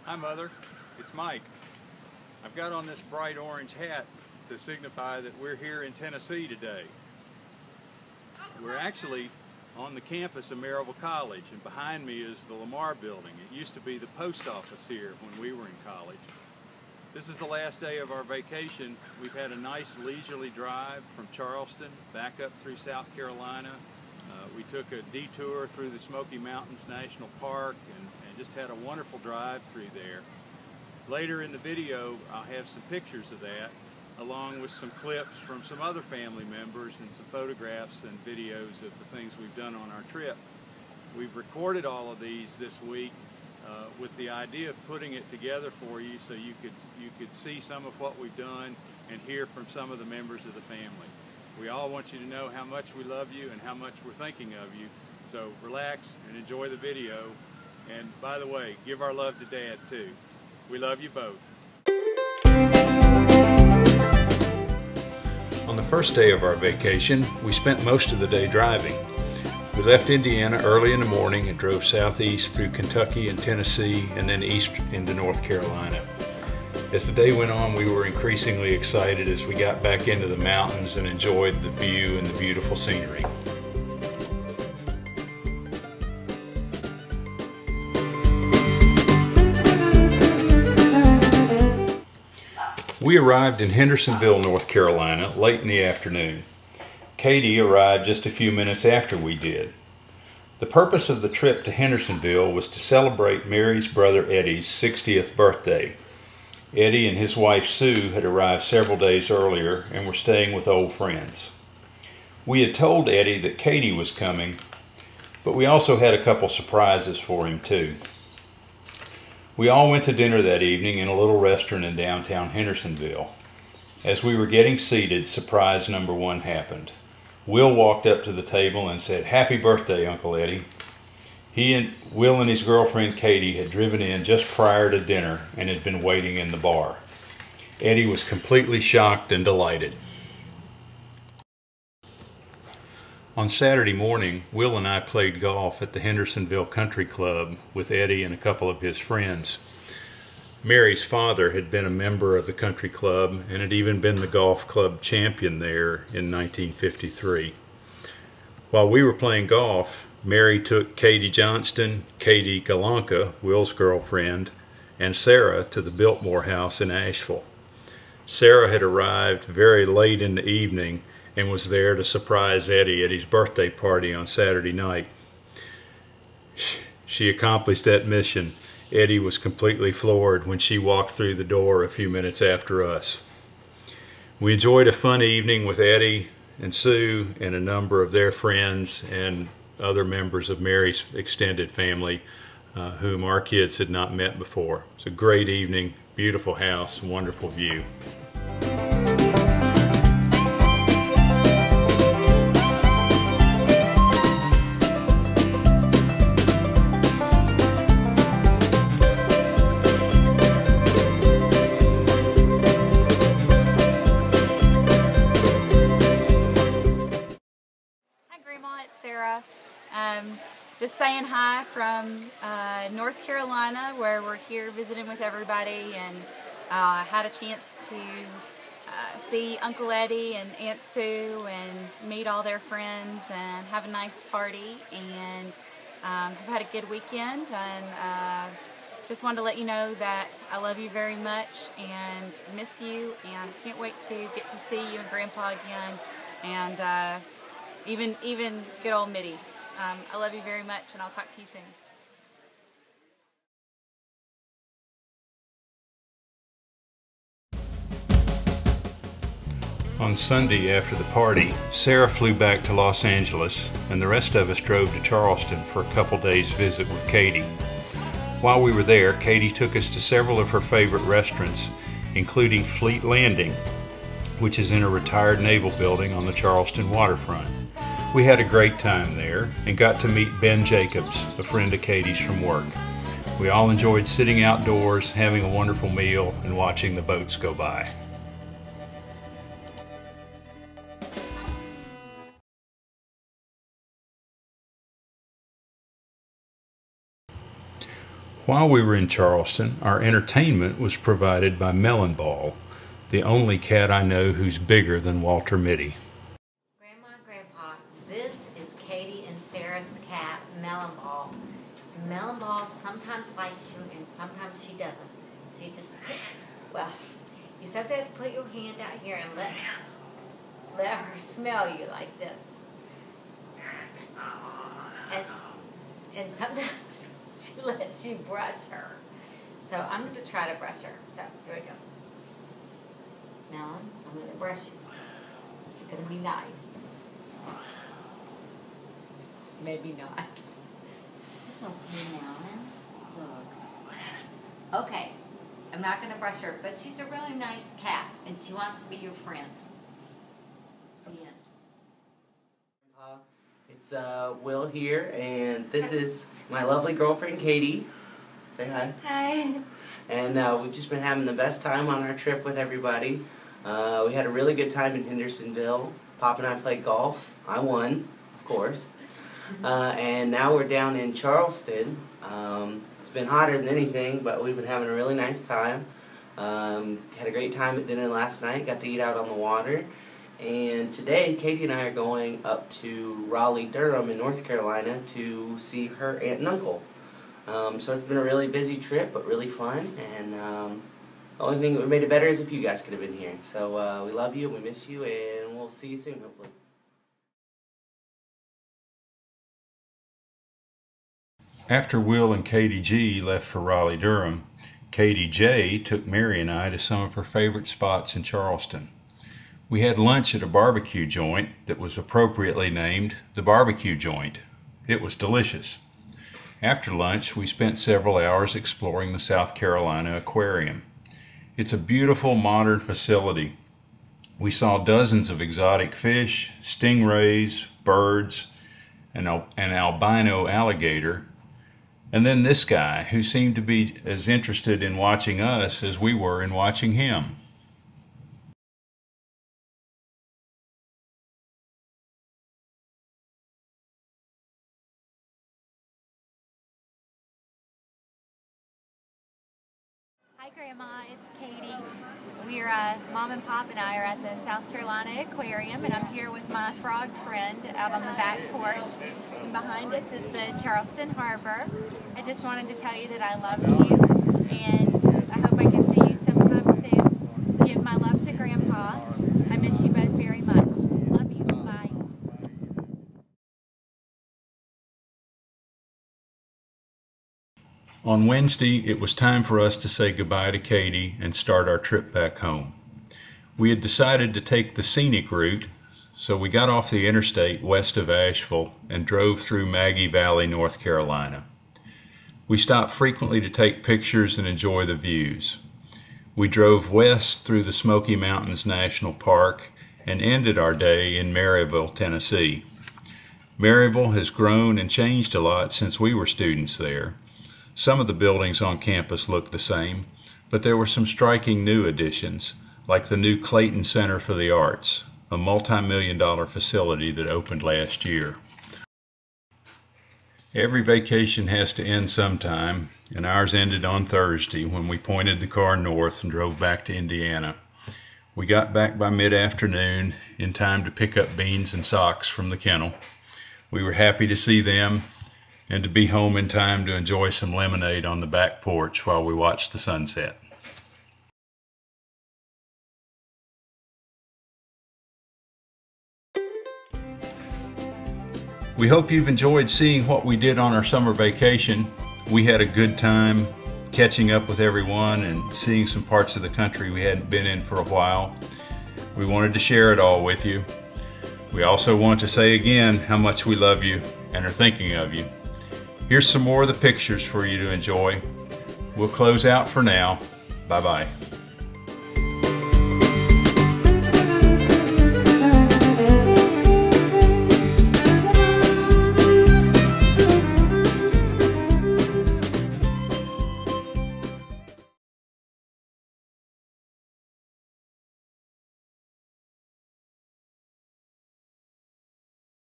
Hi Mother, it's Mike. I've got on this bright orange hat to signify that we're here in Tennessee today. We're actually on the campus of Maryville College, and behind me is the Lamar building. It used to be the post office here when we were in college. This is the last day of our vacation. We've had a nice leisurely drive from Charleston back up through South Carolina. We took a detour through the Smoky Mountains National Park and just had a wonderful drive through there. Later in the video, I'll have some pictures of that, along with some clips from some other family members and some photographs and videos of the things we've done on our trip. We've recorded all of these this week with the idea of putting it together for you so you could see some of what we've done and hear from some of the members of the family. We all want you to know how much we love you and how much we're thinking of you. So relax and enjoy the video. And by the way, give our love to Dad too. We love you both. On the first day of our vacation, we spent most of the day driving. We left Indiana early in the morning and drove southeast through Kentucky and Tennessee and then east into North Carolina. As the day went on, we were increasingly excited as we got back into the mountains and enjoyed the view and the beautiful scenery. We arrived in Hendersonville, North Carolina, late in the afternoon. Katie arrived just a few minutes after we did. The purpose of the trip to Hendersonville was to celebrate Mary's brother Eddie's 60th birthday. Eddie and his wife Sue had arrived several days earlier and were staying with old friends. We had told Eddie that Katie was coming, but we also had a couple surprises for him too. We all went to dinner that evening in a little restaurant in downtown Hendersonville. As we were getting seated, surprise number one happened. Will walked up to the table and said, "Happy birthday, Uncle Eddie." Will and his girlfriend Katie had driven in just prior to dinner and had been waiting in the bar. Eddie was completely shocked and delighted. On Saturday morning, Will and I played golf at the Hendersonville Country Club with Eddie and a couple of his friends. Mary's father had been a member of the country club and had even been the golf club champion there in 1953. While we were playing golf, Mary took Katie Johnston, Katie Galanka, Will's girlfriend, and Sarah to the Biltmore House in Asheville. Sarah had arrived very late in the evening and was there to surprise Eddie at his birthday party on Saturday night. She accomplished that mission. Eddie was completely floored when she walked through the door a few minutes after us. We enjoyed a fun evening with Eddie and Sue and a number of their friends and other members of Mary's extended family whom our kids had not met before. It was a great evening, beautiful house, wonderful view. Just saying hi from North Carolina, where we're here visiting with everybody, and had a chance to see Uncle Eddie and Aunt Sue and meet all their friends and have a nice party, and have had a good weekend, and just wanted to let you know that I love you very much and miss you, and can't wait to get to see you and Grandpa again, and even good old Mitty. I love you very much, and I'll talk to you soon. On Sunday after the party, Sarah flew back to Los Angeles, and the rest of us drove to Charleston for a couple days visit with Katie. While we were there, Katie took us to several of her favorite restaurants, including Fleet Landing, which is in a retired naval building on the Charleston waterfront. We had a great time there and got to meet Ben Jacobs, a friend of Katie's from work. We all enjoyed sitting outdoors, having a wonderful meal, and watching the boats go by. While we were in Charleston, our entertainment was provided by Melon Ball, the only cat I know who's bigger than Walter Mitty. Grandma and Grandpa, this is Katie and Sarah's cat, Melon Ball. Melon Ball sometimes likes you and sometimes she doesn't. She just, well, you sometimes put your hand out here and let her smell you like this. And sometimes she lets you brush her. So I'm going to try to brush her. So here we go. Melon, I'm going to brush you. It's going to be nice. Maybe not. It's okay, Melon. Look. Okay. I'm not going to brush her, but she's a really nice cat, and she wants to be your friend. The end. It's Will here, and this is my lovely girlfriend, Katie. Say hi. Hi. And we've just been having the best time on our trip with everybody. We had a really good time in Hendersonville. Pop and I played golf. I won, of course. And now we're down in Charleston. It's been hotter than anything, but we've been having a really nice time. Had a great time at dinner last night. Got to eat out on the water. And today, Katie and I are going up to Raleigh-Durham in North Carolina to see her aunt and uncle. So it's been a really busy trip, but really fun. And the only thing that would have made it better is if you guys could have been here. So we love you, we miss you, and we'll see you soon, hopefully. After Will and Katie G left for Raleigh-Durham, Katie J took Mary and I to some of her favorite spots in Charleston. We had lunch at a barbecue joint that was appropriately named the Barbecue Joint. It was delicious. After lunch, we spent several hours exploring the South Carolina Aquarium. It's a beautiful modern facility. We saw dozens of exotic fish, stingrays, birds, an albino alligator, and then this guy who seemed to be as interested in watching us as we were in watching him. Hi Grandma, it's Katie. We're, Mom and Pop and I are at the South Carolina Aquarium, and I'm here with my frog friend out on the back porch. And behind us is the Charleston Harbor. I just wanted to tell you that I loved you, and I hope I can see you sometime soon. Give my love to Grandpa. I miss you both very much. Love you. Bye. On Wednesday, it was time for us to say goodbye to Katie and start our trip back home. We had decided to take the scenic route, so we got off the interstate west of Asheville and drove through Maggie Valley, North Carolina. We stopped frequently to take pictures and enjoy the views. We drove west through the Smoky Mountains National Park and ended our day in Maryville, Tennessee. Maryville has grown and changed a lot since we were students there. Some of the buildings on campus look the same, but there were some striking new additions, like the new Clayton Center for the Arts, a multi-million-dollar facility that opened last year. Every vacation has to end sometime, and ours ended on Thursday when we pointed the car north and drove back to Indiana. We got back by mid-afternoon in time to pick up Beans and Socks from the kennel. We were happy to see them and to be home in time to enjoy some lemonade on the back porch while we watched the sunset. We hope you've enjoyed seeing what we did on our summer vacation. We had a good time catching up with everyone and seeing some parts of the country we hadn't been in for a while. We wanted to share it all with you. We also want to say again how much we love you and are thinking of you. Here's some more of the pictures for you to enjoy. We'll close out for now. Bye-bye.